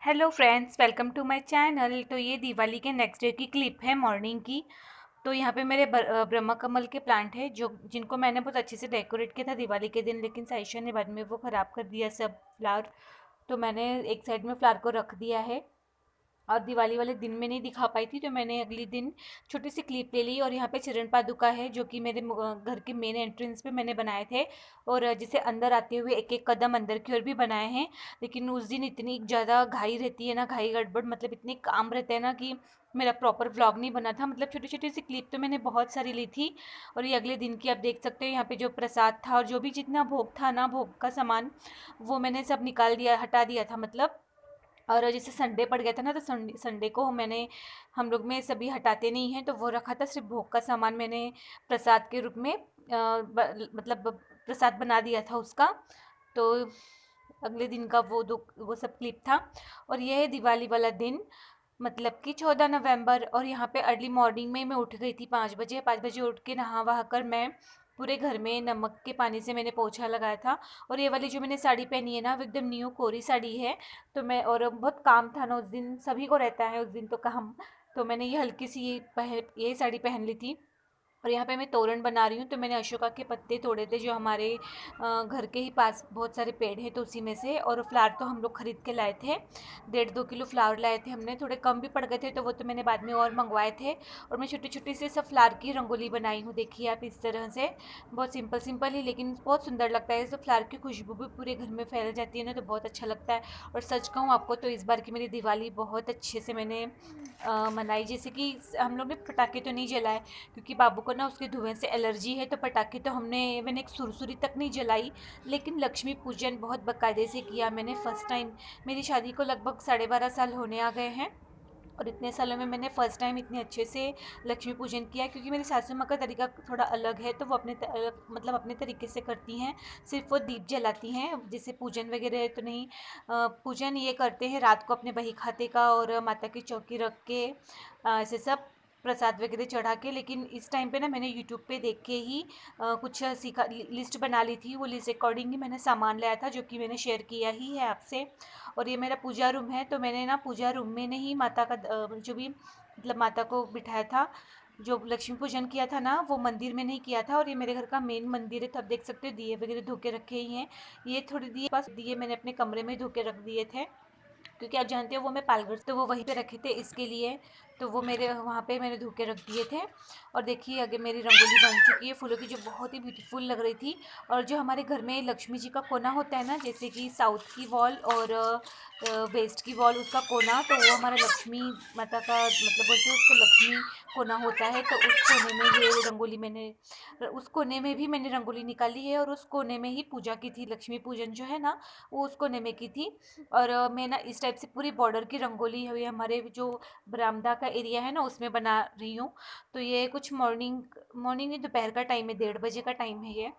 Hello friends, welcome to my channel. तो ये दिवाली के नेक्स्ट डे की क्लिप है मॉर्निंग की। तो यहाँ पे मेरे ब्रह्मा कमल के प्लांट है जो जिनको मैंने बहुत अच्छे से डेकोरेट किया था दिवाली के दिन, लेकिन साइशा ने बाद में वो ख़राब कर दिया सब फ्लावर। तो मैंने एक साइड में फ्लावर को रख दिया है और दिवाली वाले दिन में नहीं दिखा पाई थी, तो मैंने अगले दिन छोटी सी क्लिप ले ली। और यहाँ पे चरण पादुका है जो कि मेरे घर के मेन एंट्रेंस पे मैंने बनाए थे, और जिसे अंदर आते हुए एक एक कदम अंदर की ओर भी बनाए हैं। लेकिन उस दिन इतनी ज़्यादा घाई रहती है ना, घाई गड़बड़ मतलब इतने काम रहते हैं ना कि मेरा प्रॉपर व्लॉग नहीं बना था। मतलब छोटी छोटी सी क्लिप तो मैंने बहुत सारी ली थी। और ये अगले दिन की आप देख सकते हो, यहाँ पे जो प्रसाद था और जो भी जितना भोग था ना, भोग का सामान, वो मैंने सब निकाल दिया, हटा दिया था मतलब। और जैसे संडे पड़ गया था ना, तो संडे संडे को मैंने, हम लोग में सभी हटाते नहीं हैं, तो वो रखा था। सिर्फ भोग का सामान मैंने प्रसाद के रूप में मतलब प्रसाद बना दिया था उसका। तो अगले दिन का वो सब क्लिप था। और ये है दिवाली वाला दिन, मतलब कि 14 नवंबर। और यहाँ पे अर्ली मॉर्निंग में मैं उठ गई थी 5 बजे। 5 बजे उठ के नहा वहा कर मैं पूरे घर में नमक के पानी से मैंने पोछा लगाया था। और ये वाली जो मैंने साड़ी पहनी है ना, वो एकदम न्यू कोरी साड़ी है। तो मैं, और बहुत काम था ना उस दिन, सभी को रहता है उस दिन तो काम। तो मैंने ये हल्की सी ये साड़ी पहन ली थी। और यहाँ पे मैं तोरण बना रही हूँ। तो मैंने अशोका के पत्ते तोड़े थे जो हमारे घर के ही पास बहुत सारे पेड़ हैं, तो उसी में से। और फ्लावर तो हम लोग खरीद के लाए थे, 1.5-2 किलो फ्लावर लाए थे हमने। थोड़े कम भी पड़ गए थे तो वो तो मैंने बाद में और मंगवाए थे। और मैं छोटी छोटी से सब फ्लावर की रंगोली बनाई हूँ, देखिए आप इस तरह से। बहुत सिंपल सिंपल ही, लेकिन बहुत सुंदर लगता है। सब फ्लावर की खुशबू भी पूरे घर में फैल जाती है ना, तो बहुत अच्छा लगता है। और सच कहूँ आपको तो इस बार की मेरी दिवाली बहुत अच्छे से मैंने मनाई। जैसे कि हम लोग ने पटाखे तो नहीं जलाए, क्योंकि बाबू को ना उसके धुएं से एलर्जी है। तो पटाखे तो मैंने एक सुरसुरी तक नहीं जलाई। लेकिन लक्ष्मी पूजन बहुत बाकायदे से किया मैंने फर्स्ट टाइम। मेरी शादी को लगभग 12.5 साल होने आ गए हैं, और इतने सालों में मैंने फ़र्स्ट टाइम इतने अच्छे से लक्ष्मी पूजन किया। क्योंकि मेरी सासू माँ का तरीका थोड़ा अलग है, तो वो मतलब अपने तरीके से करती हैं। सिर्फ वो दीप जलाती हैं, जैसे पूजन वगैरह तो नहीं। पूजन ये करते हैं रात को अपने बही खाते का, और माता की चौकी रख के ऐसे सब प्रसाद वगैरह चढ़ा के। लेकिन इस टाइम पे ना मैंने यूट्यूब पे देख के ही कुछ सीखा, लिस्ट बना ली थी। वो लिस्ट अकॉर्डिंग ही मैंने सामान लाया था, जो कि मैंने शेयर किया ही है आपसे। और ये मेरा पूजा रूम है। तो मैंने ना पूजा रूम में नहीं माता का जो भी मतलब माता को बिठाया था। जो लक्ष्मी पूजन किया था ना, वो मंदिर में नहीं किया था। और ये मेरे घर का मेन मंदिर है, तो आप देख सकते हो दिए वगैरह धो के रखे ही हैं। ये थोड़ी दिए पास दिए मैंने अपने कमरे में धो के रख दिए थे, क्योंकि आप जानते हो वो मैं पालघर से, तो वो वहीं पे रखे थे इसके लिए। तो वो मेरे वहाँ पे मैंने धो के रख दिए थे। और देखिए आगे मेरी रंगोली बन चुकी है फूलों की, जो बहुत ही ब्यूटीफुल लग रही थी। और जो हमारे घर में लक्ष्मी जी का कोना होता है ना, जैसे कि साउथ की वॉल और वेस्ट की वॉल, उसका कोना, तो वो हमारा लक्ष्मी माता का मतलब बोलते हैं उसको लक्ष्मी कोना होता है। तो उस कोने में ये रंगोली मैंने, उस कोने में भी मैंने रंगोली निकाली है। और उस कोने में ही पूजा की थी, लक्ष्मी पूजन जो है ना, वो उस कोने में की थी। और मैं ना इस टाइप से पूरी बॉर्डर की रंगोली है हमारे जो बरामदा का एरिया है ना, उसमें बना रही हूँ। तो ये कुछ मॉर्निंग मॉर्निंग नहीं, दोपहर का टाइम है, 1:30 बजे का टाइम है ये।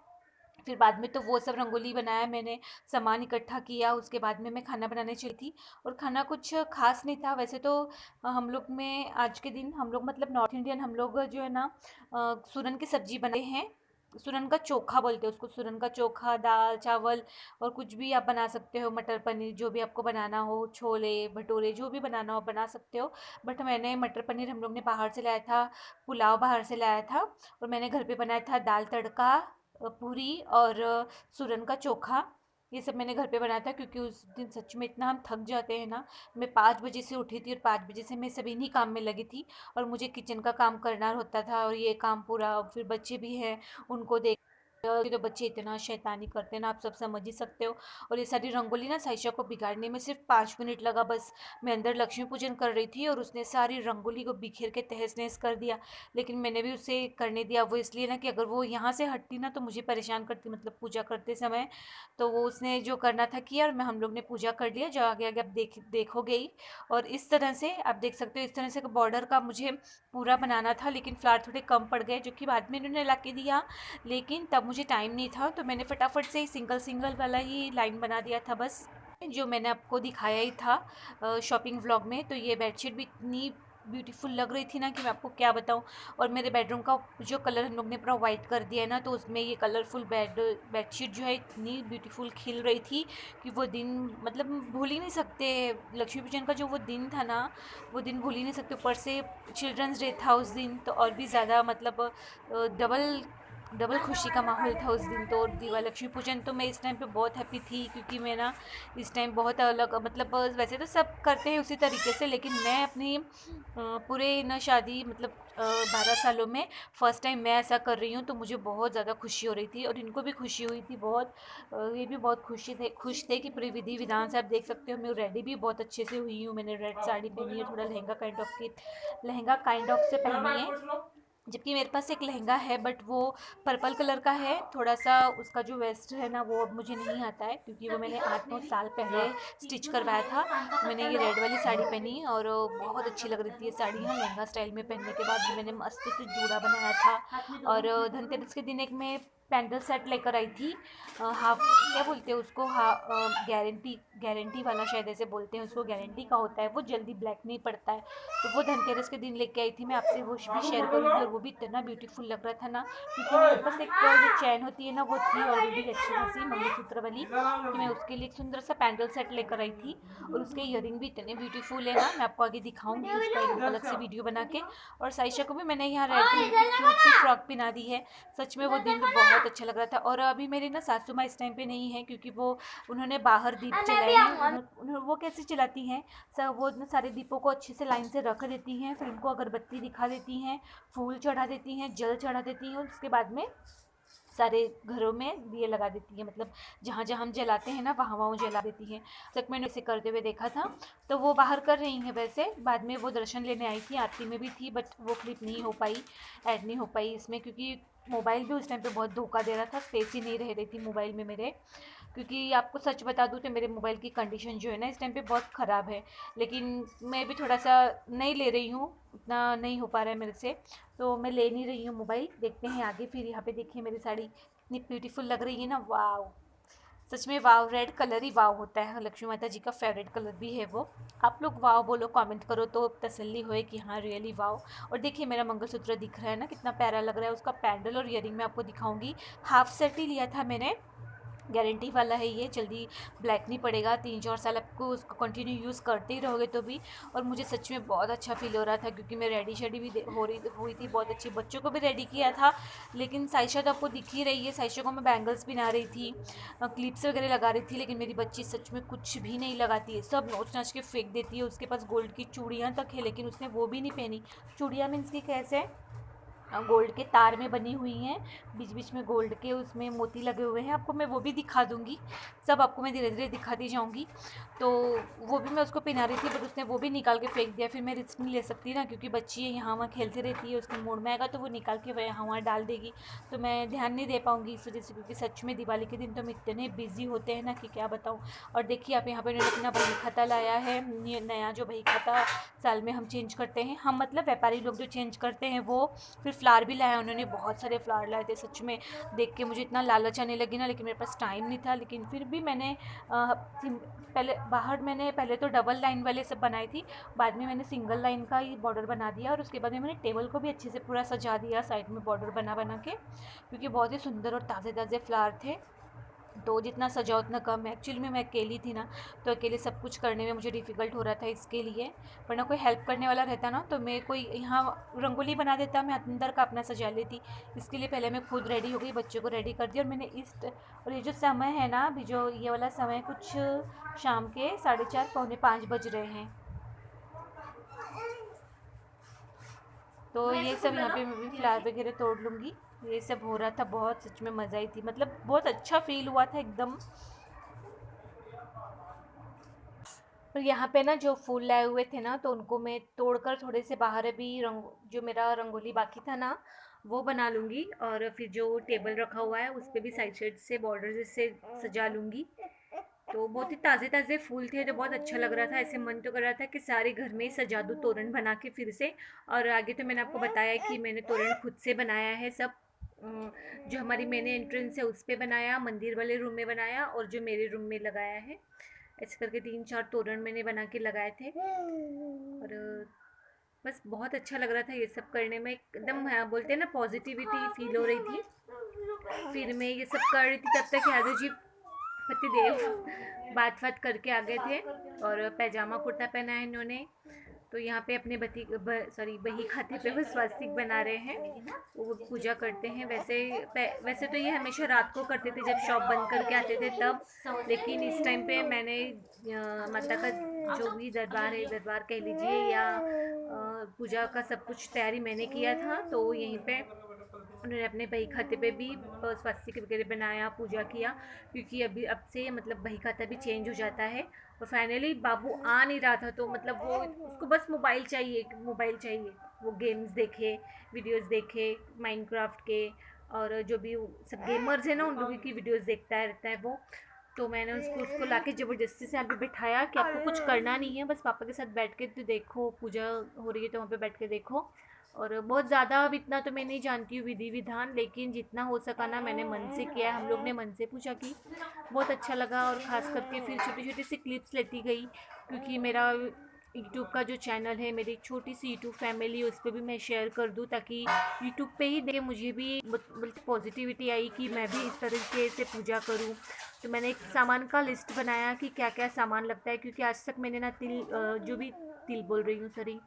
फिर बाद में तो वो सब रंगोली बनाया मैंने, सामान इकट्ठा किया, उसके बाद में मैं खाना बनाने चली थी। और खाना कुछ खास नहीं था वैसे तो। हम लोग में आज के दिन हम लोग मतलब नॉर्थ इंडियन हम लोग जो है ना, सूरन की सब्जी बनाए हैं। सूरन का चोखा बोलते हैं उसको, सूरन का चोखा, दाल चावल, और कुछ भी आप बना सकते हो, मटर पनीर जो भी आपको बनाना हो, छोले भटूरे जो भी बनाना हो बना सकते हो। बट मैंने मटर पनीर हम लोग ने बाहर से लाया था, पुलाव बाहर से लाया था। और मैंने घर पे बनाया था दाल तड़का, पूरी और सूरन का चोखा। ये सब मैंने घर पे बनाया था, क्योंकि उस दिन सच में इतना हम थक जाते हैं ना। मैं 5 बजे से उठी थी, और 5 बजे से मैं सब इन्हीं काम में लगी थी। और मुझे किचन का काम करना होता था, और ये काम पूरा, फिर बच्चे भी हैं उनको देख। ये तो बच्चे इतना शैतानी करते हैं ना, आप सब समझ ही सकते हो। और ये सारी रंगोली ना साइशा को बिगाड़ने में सिर्फ 5 मिनट लगा बस। मैं अंदर लक्ष्मी पूजन कर रही थी, और उसने सारी रंगोली को बिखेर के तहस नहस कर दिया। लेकिन मैंने भी उसे करने दिया, वो इसलिए ना कि अगर वो यहाँ से हटती ना तो मुझे परेशान करती, मतलब पूजा करते समय। तो वो उसने जो करना था किया, और मैं हम लोग ने पूजा कर लिया, जो आगे आगे आप देखोगे ही। और इस तरह से आप देख सकते हो, इस तरह से बॉर्डर का मुझे पूरा बनाना था, लेकिन फ्लावर थोड़े कम पड़ गए, जो कि बाद में इन्होंने ला के दिया। लेकिन तब मुझे टाइम नहीं था, तो मैंने फटाफट से सिंगल सिंगल वाला ही लाइन बना दिया था बस, जो मैंने आपको दिखाया ही था शॉपिंग व्लॉग में। तो ये बेडशीट भी इतनी ब्यूटीफुल लग रही थी ना कि मैं आपको क्या बताऊं। और मेरे बेडरूम का जो कलर हम लोग ने पूरा वाइट कर दिया है ना, तो उसमें ये कलरफुल बेडशीट जो है इतनी ब्यूटीफुल खिल रही थी कि वो दिन मतलब भूल ही नहीं सकते। लक्ष्मी पूजन का जो वो दिन था ना, वो दिन भूल ही नहीं सकते। ऊपर से चिल्ड्रंस डे था उस दिन, तो और भी ज़्यादा मतलब डबल डबल खुशी का माहौल था उस दिन तो। दिवा लक्ष्मी पूजन तो मैं इस टाइम पे बहुत हैप्पी थी, क्योंकि मैं ना इस टाइम बहुत अलग मतलब वैसे तो सब करते हैं उसी तरीके से, लेकिन मैं अपनी पूरे ना शादी मतलब 12 सालों में फ़र्स्ट टाइम मैं ऐसा कर रही हूँ, तो मुझे बहुत ज़्यादा खुशी हो रही थी और इनको भी खुशी हुई थी बहुत। ये भी बहुत खुश थे कि पूरी विधि विधान से आप देख सकते हो। मैं रेडी भी बहुत अच्छे से हुई हूँ, मैंने रेड साड़ी पहनी है, थोड़ा लहंगा काइंड ऑफ से पहनी है। जबकि मेरे पास एक लहंगा है, बट वो पर्पल कलर का है। थोड़ा सा उसका जो वेस्ट है ना, वो अब मुझे नहीं आता है, क्योंकि वो मैंने 8-9 साल पहले स्टिच करवाया था। तो मैंने ये रेड वाली साड़ी पहनी और बहुत अच्छी लग रही थी ये साड़ी। हाँ, लहंगा स्टाइल में पहनने के बाद मैंने मस्त से जूड़ा बनाया था। और धनतेरस के दिन एक मैं पैंडल सेट लेकर आई थी। हाफ क्या बोलते हैं उसको, गारंटी गारंटी वाला शायद ऐसे बोलते हैं उसको, गारंटी का होता है वो, जल्दी ब्लैक नहीं पड़ता है। तो वो धनतेरस के दिन लेके आई थी, मैं आपसे वो भी शेयर करूँगी। और वो भी इतना ब्यूटीफुल लग रहा था ना, क्योंकि मेरे पास एक जो चैन होती है ना, वो थी ऑलरेडी अच्छी खासी मंगलसूत्र वाली, कि मैं उसके लिए एक सुंदर सा पैंडल सेट लेकर आई थी। और उसके ईयरिंग भी इतने ब्यूटीफुल है ना, मैं आपको आगे दिखाऊंगी उसका एक अलग से वीडियो बना के। और साइशा को भी मैंने यहाँ रेड कलर की क्यूट सी फ्रॉक पहना दी है। सच में वो दिन तो बहुत अच्छा लग रहा था। और अभी मेरी ना सासू माँ इस टाइम पे नहीं है, क्योंकि वो उन्होंने बाहर दीप जलाए हैं। वो कैसे चलाती हैं, सब वो ना सारे दीपों को अच्छे से लाइन से रख देती हैं, फिर उनको अगरबत्ती दिखा देती हैं, फूल चढ़ा देती हैं, जल चढ़ा देती हैं, और उसके बाद में सारे घरों में दिए लगा देती हैं, मतलब जहाँ जहाँ हम जलाते हैं ना, वहाँ वहाँ जला देती हैं। तक मैंने इसे करते हुए देखा था। तो वो बाहर कर रही हैं, वैसे बाद में वो दर्शन लेने आई थी, आरती में भी थी, बट वो क्लिप नहीं हो पाई, ऐड नहीं हो पाई इसमें, क्योंकि मोबाइल भी उस टाइम पे बहुत धोखा दे रहा था, स्पेस ही नहीं रह रही थी मोबाइल में मेरे। क्योंकि आपको सच बता दूँ तो मेरे मोबाइल की कंडीशन जो है ना इस टाइम पे बहुत ख़राब है, लेकिन मैं भी थोड़ा सा नहीं ले रही हूँ, उतना नहीं हो पा रहा है मेरे से, तो मैं ले नहीं रही हूँ मोबाइल। देखते हैं आगे। फिर यहाँ पे देखिए मेरी साड़ी इतनी ब्यूटीफुल लग रही है ना, वाव, सच में वाव। रेड कलर ही वाव होता है, लक्ष्मी माता जी का फेवरेट कलर भी है वो। आप लोग वाव बोलो, कमेंट करो तो तसल्ली होए कि हाँ रियली वाव। और देखिए मेरा मंगलसूत्र दिख रहा है ना, कितना प्यारा लग रहा है। उसका पैंडल और ईयरिंग मैं आपको दिखाऊंगी। हाफ सेट ही लिया था मैंने, गारंटी वाला है ये, जल्दी ब्लैक नहीं पड़ेगा। 3-4 साल आपको उसको कंटिन्यू यूज़ करते ही रहोगे तो भी। और मुझे सच में बहुत अच्छा फील हो रहा था, क्योंकि मैं रेडी शेडी भी हुई थी बहुत अच्छी, बच्चों को भी रेडी किया था। लेकिन साइशा तो आपको दिख ही रही है, साइशा को मैं बैंगल्स पहना रही थी, क्लिप्स वगैरह लगा रही थी, लेकिन मेरी बच्ची सच में कुछ भी नहीं लगाती है, सब नोच नाच के फेंक देती है। उसके पास गोल्ड की चूड़ियाँ तक है, लेकिन उसने वो भी नहीं पहनी। चूड़ियाँ मीन्स की कैसे, गोल्ड के तार में बनी हुई हैं, बीच बीच में गोल्ड के उसमें मोती लगे हुए हैं। आपको मैं वो भी दिखा दूंगी, सब आपको मैं धीरे धीरे दिखाती जाऊंगी। तो वो भी मैं उसको पहना रही थी, बट उसने वो भी निकाल के फेंक दिया। फिर मैं रिस्क नहीं ले सकती ना, क्योंकि बच्ची है, यहाँ वहाँ खेलती रहती है, उसके मूड में आएगा तो वो निकाल के वह यहाँ वहाँ डाल देगी, तो मैं ध्यान नहीं दे पाऊँगी इस वजह से। क्योंकि सच में दिवाली के दिन तो हम इतने बिजी होते हैं ना कि क्या बताऊँ। और देखिए आप यहाँ पर मैंने अपना बही खाता लाया है, ये नया जो बही खाता साल में हम चेंज करते हैं, हम मतलब व्यापारी लोग जो चेंज करते हैं वो। फिर फ्लावर भी लाया उन्होंने, बहुत सारे फ्लावर लाए थे। सच में देख के मुझे इतना लालच आने लगी ना, लेकिन मेरे पास टाइम नहीं था। लेकिन फिर भी मैंने पहले बाहर मैंने पहले तो डबल लाइन वाले सब बनाई थी, बाद में मैंने सिंगल लाइन का ही बॉर्डर बना दिया। और उसके बाद में मैंने टेबल को भी अच्छे से पूरा सजा दिया साइड में बॉर्डर बना बना के, क्योंकि बहुत ही सुंदर और ताज़े ताज़े फ्लावर थे। तो जितना सजा उतना कम है। एक्चुअली में मैं अकेली थी ना, तो अकेले सब कुछ करने में मुझे डिफ़िकल्ट हो रहा था इसके लिए। वरना कोई हेल्प करने वाला रहता ना, तो मैं कोई यहाँ रंगोली बना देता, मैं अंदर का अपना सजा लेती। इसके लिए पहले मैं खुद रेडी हो गई, बच्चों को रेडी कर दिया। और मैंने और ये जो समय है ना, अभी जो ये वाला समय कुछ शाम के 4:30 पौने 5 बज रहे हैं। तो ये सब यहाँ पे मैं भी फ्लावर वगैरह तोड़ लूँगी। ये सब हो रहा था, बहुत सच में मज़ा आई थी, मतलब बहुत अच्छा फील हुआ था एकदम। और यहाँ पे ना जो फूल लाए हुए थे ना, तो उनको मैं तोड़कर थोड़े से बाहर अभी रंग जो मेरा रंगोली बाकी था ना, वो बना लूँगी। और फिर जो टेबल रखा हुआ है उस पे भी साइड साइड से बॉर्डर जैसे सजा लूँगी। तो बहुत ही ताज़े ताज़े फूल थे, तो बहुत अच्छा लग रहा था। ऐसे मन तो कर रहा था कि सारे घर में ही सजा दूँ तोरण बना के फिर से। और आगे तो मैंने आपको बताया कि मैंने तोरण खुद से बनाया है सब। जो हमारी मेन एंट्रेंस है उस पे बनाया, मंदिर वाले रूम में बनाया, और जो मेरे रूम में लगाया है। ऐसे करके 3-4 तोरण मैंने बना के लगाए थे। और बस बहुत अच्छा लग रहा था ये सब करने में, एकदम बोलते हैं ना पॉजिटिविटी फील हो रही थी। फिर मैं ये सब कर रही थी तब तक यादव जी पतिदेव बात बात करके आ गए थे और पैजामा कुर्ता पहना है इन्होंने। तो यहाँ पे अपने बही खाते पे वो स्वास्तिक बना रहे हैं, वो पूजा करते हैं। वैसे तो ये हमेशा रात को करते थे जब शॉप बंद करके आते थे तब, लेकिन इस टाइम पे मैंने माता का जो भी दरबार है, दरबार कह लीजिए या पूजा का सब कुछ तैयारी मैंने किया था, तो यहीं पे उन्होंने अपने बही खाते पे भी स्वास्तिक वगैरह बनाया, पूजा किया, क्योंकि अभी अब से मतलब बही खाता भी चेंज हो जाता है। और फाइनली बाबू आ नहीं रहा था, तो मतलब वो उसको बस मोबाइल चाहिए, मोबाइल चाहिए। वो गेम्स देखे, वीडियोस देखे माइनक्राफ्ट के, और जो भी सब गेमर्स हैं ना उन लोगों की वीडियोस देखता रहता है वो। तो मैंने उसको लाके ज़बरदस्ती से यहाँ पे बिठाया कि आपको कुछ करना नहीं है, बस पापा के साथ बैठ के तो देखो, पूजा हो रही है तो वहाँ पे बैठ के देखो। और बहुत ज़्यादा अब इतना तो मैं नहीं जानती हूँ विधि विधान, लेकिन जितना हो सका ना मैंने मन से किया है। हम लोग ने मन से पूजा की, बहुत अच्छा लगा। और ख़ास करके फिर छोटी छोटी सी क्लिप्स लेती गई, क्योंकि मेरा यूट्यूब का जो चैनल है, मेरी एक छोटी सी यूट्यूब फैमिली, उस पर भी मैं शेयर कर दूँ, ताकि यूट्यूब पे ही देखे मुझे भी पॉजिटिविटी आई कि मैं भी इस तरीके से पूजा करूँ। तो मैंने एक सामान का लिस्ट बनाया कि क्या क्या सामान लगता है, क्योंकि आज तक मैंने ना जो भी तिल बोल रही हूँ, सॉरी,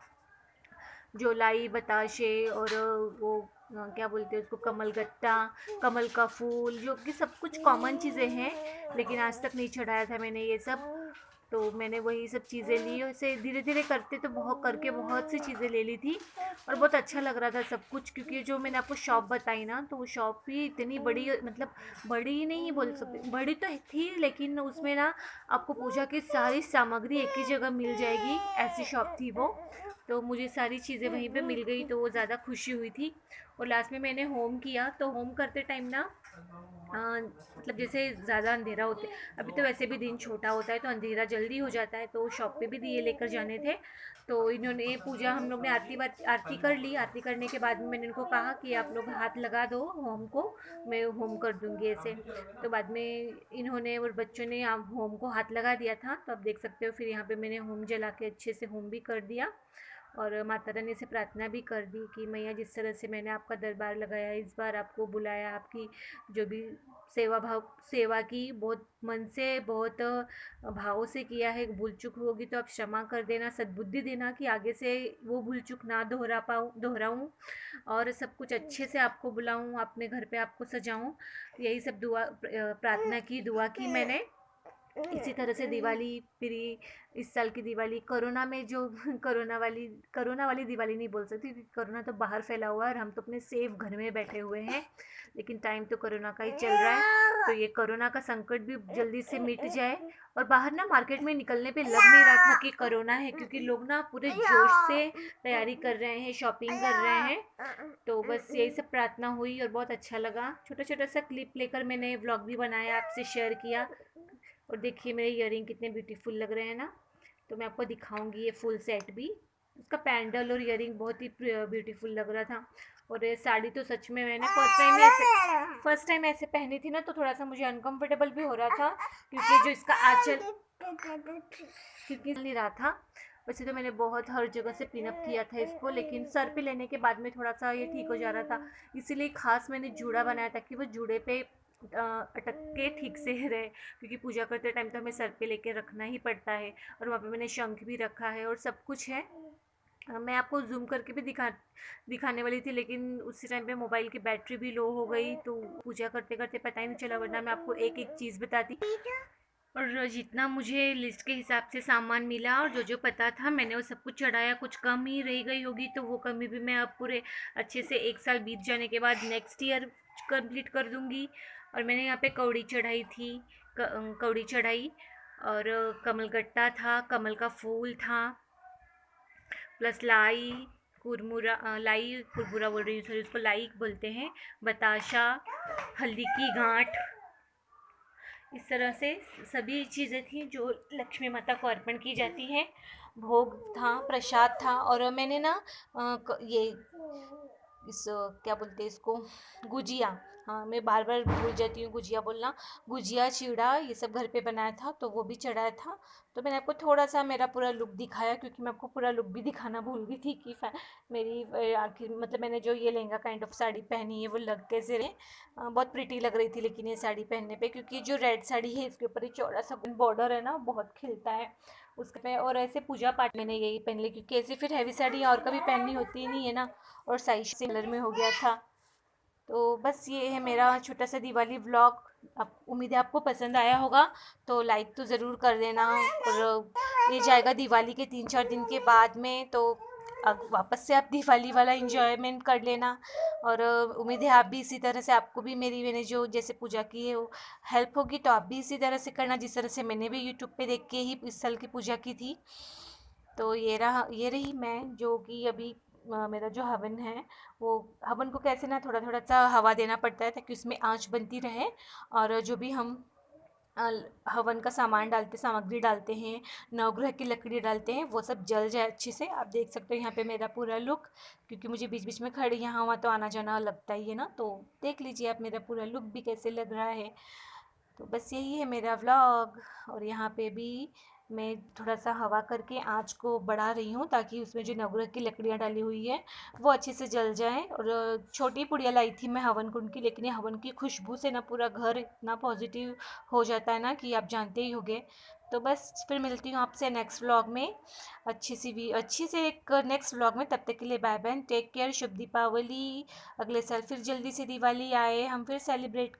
जो लाई बताशे और वो क्या बोलते हैं उसको, कमल गट्टा, कमल का फूल, जो कि सब कुछ कॉमन चीज़ें हैं, लेकिन आज तक नहीं चढ़ाया था मैंने ये सब। तो मैंने वही सब चीज़ें ली, ऐसे धीरे धीरे करते तो बहुत सी चीज़ें ले ली थी। और बहुत अच्छा लग रहा था सब कुछ, क्योंकि जो मैंने आपको शॉप बताई ना, तो वो शॉप भी इतनी बड़ी, मतलब बड़ी नहीं बोल सकते, बड़ी तो थी, लेकिन उसमें ना आपको पूजा की सारी सामग्री एक ही जगह मिल जाएगी, ऐसी शॉप थी वो। तो मुझे सारी चीज़ें वहीं पे मिल गई, तो वो ज़्यादा खुशी हुई थी। और लास्ट में मैंने होम किया, तो होम करते टाइम ना मतलब जैसे ज़्यादा अंधेरा होते, अभी तो वैसे भी दिन छोटा होता है तो अंधेरा जल्दी हो जाता है, तो शॉप पे भी दिए लेकर जाने थे। तो इन्होंने पूजा, हम लोग ने आरती कर ली। आरती करने के बाद में मैंने इनको कहा कि आप लोग हाथ लगा दो होम को, मैं होम कर दूंगी ऐसे। तो बाद में इन्होंने और बच्चों ने होम को हाथ लगा दिया था, तो आप देख सकते हो। फिर यहाँ पे मैंने होम जला के अच्छे से होम भी कर दिया, और माता रानी से प्रार्थना भी कर दी कि मैया, जिस तरह से मैंने आपका दरबार लगाया, इस बार आपको बुलाया, आपकी जो भी सेवा की, बहुत मन से, बहुत भाव से किया है, भूल चूक होगी तो आप क्षमा कर देना, सद्बुद्धि देना कि आगे से वो भूल चूक ना दोहराऊँ, और सब कुछ अच्छे से आपको बुलाऊँ, अपने घर पे आपको सजाऊँ। यही सब प्रार्थना की, दुआ की मैंने। इसी तरह से दिवाली, फिर इस साल की दिवाली कोरोना में जो कोरोना वाली दिवाली नहीं बोल सकती, क्योंकि कोरोना तो बाहर फैला हुआ है और हम तो अपने सेफ घर में बैठे हुए हैं, लेकिन टाइम तो कोरोना का ही चल रहा है। तो ये कोरोना का संकट भी जल्दी से मिट जाए। और बाहर ना मार्केट में निकलने पे लग नहीं रहा था कि कोरोना है, क्योंकि लोग ना पूरे जोश से तैयारी कर रहे हैं, शॉपिंग कर रहे हैं। तो बस यही सब प्रार्थना हुई और बहुत अच्छा लगा। छोटा छोटा सा क्लिप लेकर मैंने व्लॉग भी बनाया, आपसे शेयर किया। और देखिए मेरे इयररिंग कितने ब्यूटीफुल लग रहे हैं ना, तो मैं आपको दिखाऊंगी ये फुल सेट भी। उसका पैंडल और इयररिंग बहुत ही ब्यूटीफुल लग रहा था। और ये साड़ी तो सच में मैंने फर्स्ट टाइम ऐसे पहनी थी ना, तो थोड़ा सा मुझे अनकंफर्टेबल भी हो रहा था, क्योंकि जो इसका आंचल, क्योंकि नहीं रहा था। वैसे तो मैंने बहुत हर जगह से पिनअप किया था इसको, लेकिन सर पे लेने के बाद में थोड़ा सा ये ठीक हो जा रहा था, इसीलिए खास मैंने जूड़ा बनाया ताकि वो जूड़े पे अटक के ठीक से रहे, क्योंकि पूजा करते टाइम तो हमें सर पे लेके रखना ही पड़ता है। और वहाँ पे मैंने शंख भी रखा है और सब कुछ है। मैं आपको जूम करके भी दिखाने वाली थी, लेकिन उसी टाइम पे मोबाइल की बैटरी भी लो हो गई, तो पूजा करते करते पता ही नहीं चला, वरना मैं आपको एक एक चीज़ बताती। और जितना मुझे लिस्ट के हिसाब से सामान मिला और जो जो पता था मैंने वो सब कुछ चढ़ाया। कुछ कम ही रह गई होगी, तो वो कमी भी मैं अब पूरे अच्छे से 1 साल बीत जाने के बाद नेक्स्ट ईयर कंप्लीट कर दूँगी। और मैंने यहाँ पे कौड़ी चढ़ाई थी, कौड़ी चढ़ाई, और कमलगट्टा था, कमल का फूल था, प्लस लाई कुरमुरा बोल रही हूँ, सॉरी, उसको लाई बोलते हैं, बताशा, हल्दी की गांठ, इस तरह से सभी चीज़ें थी जो लक्ष्मी माता को अर्पण की जाती है। भोग था, प्रसाद था। और मैंने ना ये क्या बोलते हैं इसको, गुजिया, हाँ, मैं बार बार भूल जाती हूँ गुजिया बोलना। गुजिया, चिवड़ा ये सब घर पे बनाया था, तो वो भी चढ़ाया था। तो मैंने आपको थोड़ा सा मेरा पूरा लुक दिखाया, क्योंकि मैं आपको पूरा लुक भी दिखाना भूल गई थी कि मेरी आखिर मतलब मैंने जो ये लहंगा काइंड ऑफ साड़ी पहनी है वो लग कैसे रहे। बहुत प्रिटी लग रही थी लेकिन ये साड़ी पहनने पे, क्योंकि जो रेड साड़ी है इसके ऊपर ये चौड़ा सा बॉर्डर है ना, बहुत खिलता है उसके पे। और ऐसे पूजा पाठ मैंने यही पहन ली, क्योंकि ऐसे फिर हैवी साड़ी और कभी पहननी होती ही नहीं है ना। और साइज सिमिलर में हो गया था। तो बस ये है मेरा छोटा सा दिवाली व्लॉग। अब उम्मीद है आपको पसंद आया होगा, तो लाइक तो ज़रूर कर देना। और ये जाएगा दिवाली के 3-4 दिन के बाद में, तो अब वापस से आप दिवाली वाला इंजॉयमेंट कर लेना। और उम्मीद है आप भी इसी तरह से, आपको भी मेरी मैंने जो जैसे पूजा की है वो हेल्प होगी, तो आप भी इसी तरह से करना जिस तरह से मैंने भी यूट्यूब पे देख के ही इस साल की पूजा की थी। तो ये रही मैं, जो कि अभी मेरा जो हवन है, वो हवन को कैसे ना थोड़ा थोड़ा सा हवा देना पड़ता है ताकि उसमें आँच बनती रहे। और जो भी हम हवन का सामान डालते, सामग्री डालते हैं, नवग्रह की लकड़ी डालते हैं, वो सब जल जाए अच्छे से। आप देख सकते हो यहाँ पे मेरा पूरा लुक, क्योंकि मुझे बीच बीच में खड़े यहाँ वहाँ तो आना जाना लगता ही है ना। तो देख लीजिए आप मेरा पूरा लुक भी कैसे लग रहा है। तो बस यही है मेरा व्लॉग। और यहाँ पे भी मैं थोड़ा सा हवा करके आँच को बढ़ा रही हूँ, ताकि उसमें जो नवग्रह की लकड़ियाँ डाली हुई है वो अच्छे से जल जाएँ। और छोटी पुड़िया लाई थी मैं हवन कुंड की, लेकिन ये हवन की खुशबू से ना पूरा घर इतना पॉजिटिव हो जाता है ना, कि आप जानते ही होंगे। तो बस फिर मिलती हूँ आपसे नेक्स्ट व्लॉग में, अच्छी से एक नेक्स्ट व्लॉग में। तब तक के लिए बाय बाय, टेक केयर, शुभ दीपावली। अगले साल फिर जल्दी से दिवाली आए, हम फिर सेलिब्रेट